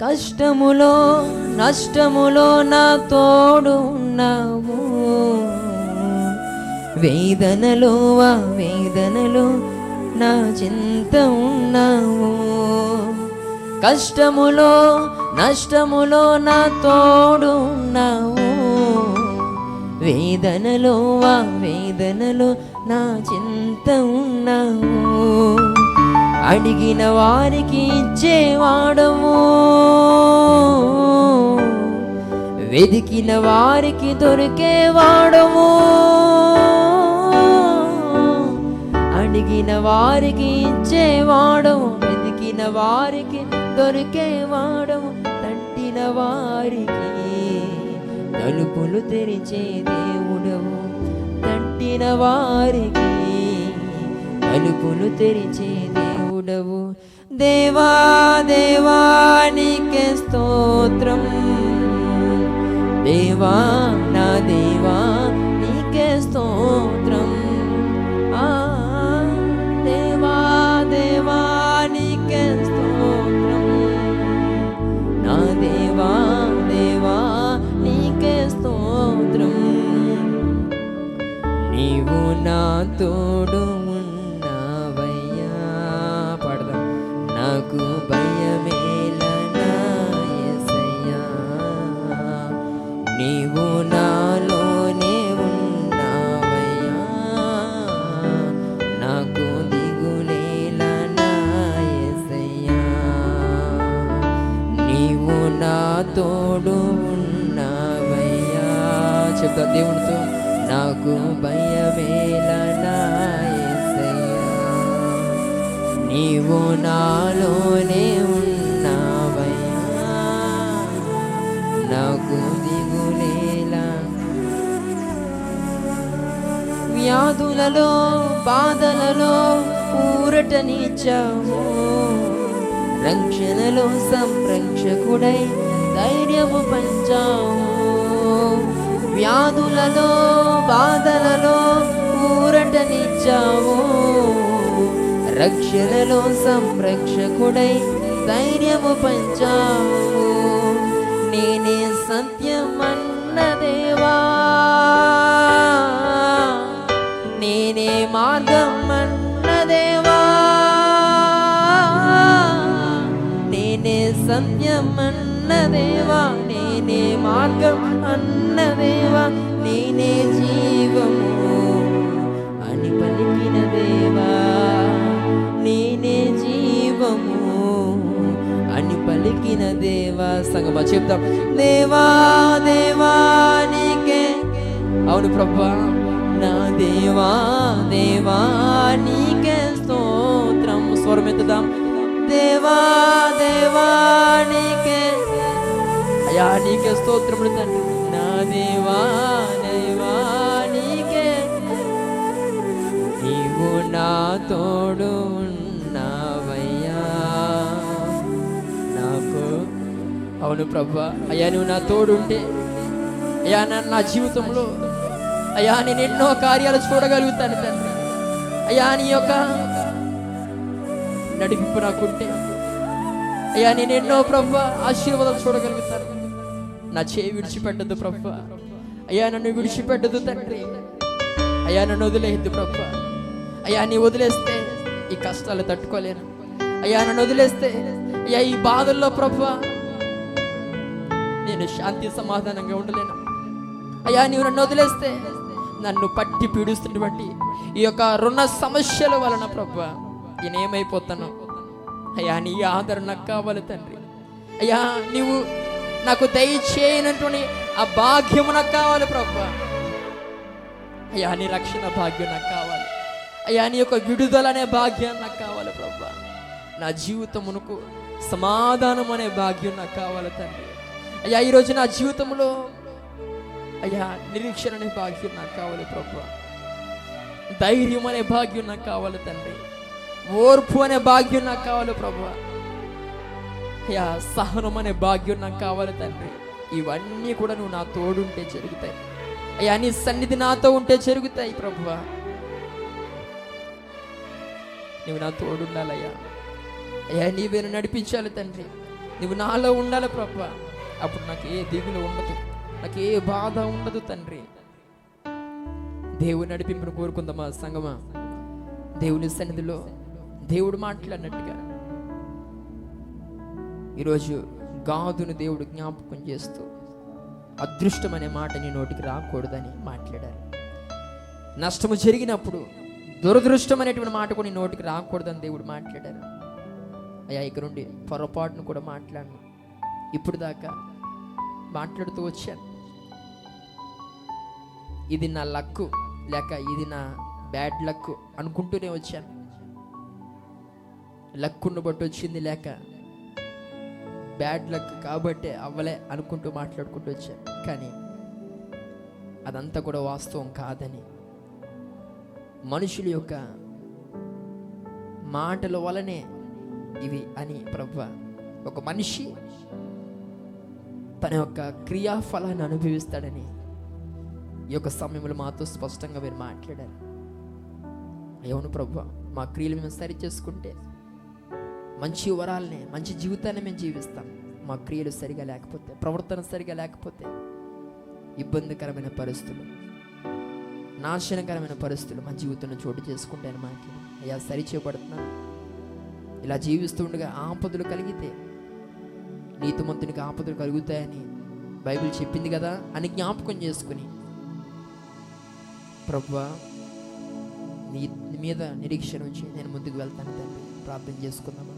కష్టములో నష్టములో నా తోడు ఉన్నావు, వేదనలో వేదనలో నా చింత ఉన్నావు. కష్టములో నష్టములో నా తోడు ఉన్నావు, వేదనలో వేదనలో నా చింత ఉన్నావు. అడిగిన వారికి ఇచ్చేవాడము, వెదికిన వారికి దొరికేవాడము. అడిగిన వారికి ఇచ్చేవాడము, వెదికిన వారికి దొరికేవాడము. తట్టిన వారికి తలుపులు తెరిచే దేవుడవు, తట్టిన వారికి తలుపులు తెరిచే దేవుడవు. దేవా దేవా నీకే స్తోత్రం, దేవా నా దేవా నీకే స్తోత్రం. దేవా దేవా నీకే స్తోత్రం, నా దేవా దేవా నీకే స్తోత్రం. నీవు నా తోడు ఉన్నావయ్యా. పాడదాం. నాకు భయమేలనా యేసయ్యా, నీవు నాలోనే ఉన్నావయ్యా. నాకు దిగులేలనా యేసయ్యా, నీవు నా తోడు ఉన్నావయ్యా. చెప్తా దేవునితో. నాకు భయమేలనా యేసయ్యా, నీవు నాలోనే ఉన్నావయ్యా. నాకు దిగులేలా. వ్యాధులలో బాధలలో ఊరటనిచ్చావు, రక్షణలో సంరక్షకుడై ధైర్యము పంచావు. వ్యాధులలో బాధలలో ఊరటనిచ్చావు, రక్షణలో సంరక్షకుడై ధైర్యము పంచావు. నేనే సత్యమన్న దేవా, నేనే మార్గం అన్న దేవా, నేనే సత్యమన్న దేవా, నేనే మార్గం అన్న దేవా, నేనే జీవము అని పలికిన దేవా, నేనే జీవము అని పలికిన దేవా. సంగమా చెప్తాం. దేవా దేవా నీకే. అవును ప్రభువా, నా దేవా దేవా నీకే స్తోత్రం. స్వరమెత్తుదాం. దేవా దేవా నీకే. అయ్యా నీకే స్తోత్రములు తండ్రి. నా దేవా దేవా నీకే. నీవు నా తోడు ఉన్నావయ్యా. నాకు అవును ప్రభువా, అయ్యా నువ్వు నా తోడు ఉంటే అయ్యా నా జీవితంలో అయ్యా నేను ఎన్నో కార్యాలు చూడగలుగుతాను తండ్రి. అయ్యా నీ యొక్క నడిపింపు నాకుంటే అయ్యా నేను ఎన్నో ప్రభువా ఆశీర్వాదాలు చూడగలుగుతాను. నా చేయి విడిచిపెట్టద్దు ప్రభువా, అయ్యా నన్ను విడిచిపెట్టదు తండ్రి. అయ్యా నన్ను వదిలేయద్దు ప్రభువా. అయ్యా నీ వదిలేస్తే ఈ కష్టాలు తట్టుకోలేను. అయ్యా నన్ను వదిలేస్తే అయ్యా ఈ బాధల్లో ప్రభువా నేను శాంతి సమాధానంగా ఉండలేను. అయ్యా నీవు నన్ను వదిలేస్తే నన్ను పట్టి పీడిస్తున్నటువంటి ఈ యొక్క రుణ సమస్యల వలన ప్రభువా నేనేమైపోతాను. అయ్యా నీ ఆదరణ నాకు కావాలి తండ్రి. అయ్యా నీవు నాకు దయచేయనటువంటి ఆ భాగ్యము నాకు కావాలి ప్రభువా. అయ్యా నీ రక్షణ భాగ్యం నాకు కావాలి. అయ్యా నీ యొక్క విడుదల అనే భాగ్యం నాకు కావాలి ప్రభువా. నా జీవితమునకు సమాధానం అనే భాగ్యం నాకు కావాలి తండ్రి. అయ్యా ఈరోజు నా జీవితంలో అయ్యా నిరీక్షణ అనే భాగ్యం నాకు కావాలి ప్రభువా. ధైర్యం అనే భాగ్యం నాకు కావాలి తండ్రి. ఓర్పు అనే భాగ్యం నాకు కావాలి ప్రభువా. అయ్యా సహనం అనే భాగ్యం నాకు కావాలి తండ్రి. ఇవన్నీ కూడా నువ్వు నా తోడుంటే జరుగుతాయి. అయ్యా నీ సన్నిధి నాతో ఉంటే జరుగుతాయి ప్రభువా. నువ్వు నా తోడుండాలయ్యా. అయ్యా నీవే నడిపించాలి తండ్రి. నువ్వు నాలో ఉండాలి ప్రభా. అప్పుడు నాకు ఏ దిగులు ఉండదు, నాకు ఏ బాధ ఉండదు తండ్రి. దేవుని నడిపింపును కోరుకుందామా సంగమా? దేవుని సన్నిధిలో దేవుడు మాట్లాడినట్టుగా ఈరోజు గాదును దేవుడు జ్ఞాపకం చేస్తూ అదృష్టం అనే మాట నీ నోటికి రాకూడదని మాట్లాడారు. నష్టము జరిగినప్పుడు దురదృష్టం అనేటువంటి మాట కూడా నీ నోటికి రాకూడదని దేవుడు మాట్లాడారు. అయ్యా, ఇక నుండి పొరపాటును కూడా మాట్లాడను. ఇప్పుడు దాకా మాట్లాడుతూ వచ్చాను. ఇది నా లక్కు లేక ఇది నా బ్యాడ్ లక్ అనుకుంటూనే వచ్చాను. లక్కును బట్టి వచ్చింది లేక బ్యాడ్ లక్ కాబట్టే అవ్వలే అనుకుంటూ మాట్లాడుకుంటూ వచ్చాను. కానీ అదంతా కూడా వాస్తవం కాదని, మనుషుల యొక్క మాటల వలనే ఇవి అని ప్రభువా, ఒక మనిషి తన యొక్క క్రియాఫలాన్ని అనుభవిస్తాడని ఈ యొక్క సమయంలో మాతో స్పష్టంగా మీరు మాట్లాడారు. అవును ప్రభువా, మా క్రియలు మేము సరి చేసుకుంటే మంచి వరాలనే, మంచి జీవితాన్ని మేము జీవిస్తాం. మా క్రియలు సరిగా లేకపోతే, ప్రవర్తన సరిగా లేకపోతే ఇబ్బందికరమైన పరిస్థితులు, నాశనకరమైన పరిస్థితులు మా జీవితంలో చోటు చేసుకుంటాయని మాట్లాడి అయ్యా సరి చేయబడుతున్నాను. ఇలా జీవిస్తుండగా ఆపదలు కలిగితే నీతిమంతునికి ఆపదలు కలుగుతాయని బైబిల్ చెప్పింది కదా అని జ్ఞాపకం చేసుకుని ప్రభువా, నీ మీద నిరీక్షణ ఉంచి నేను ముందుకు వెళ్తాను తండ్రి. ప్రార్థన చేసుకుందామా?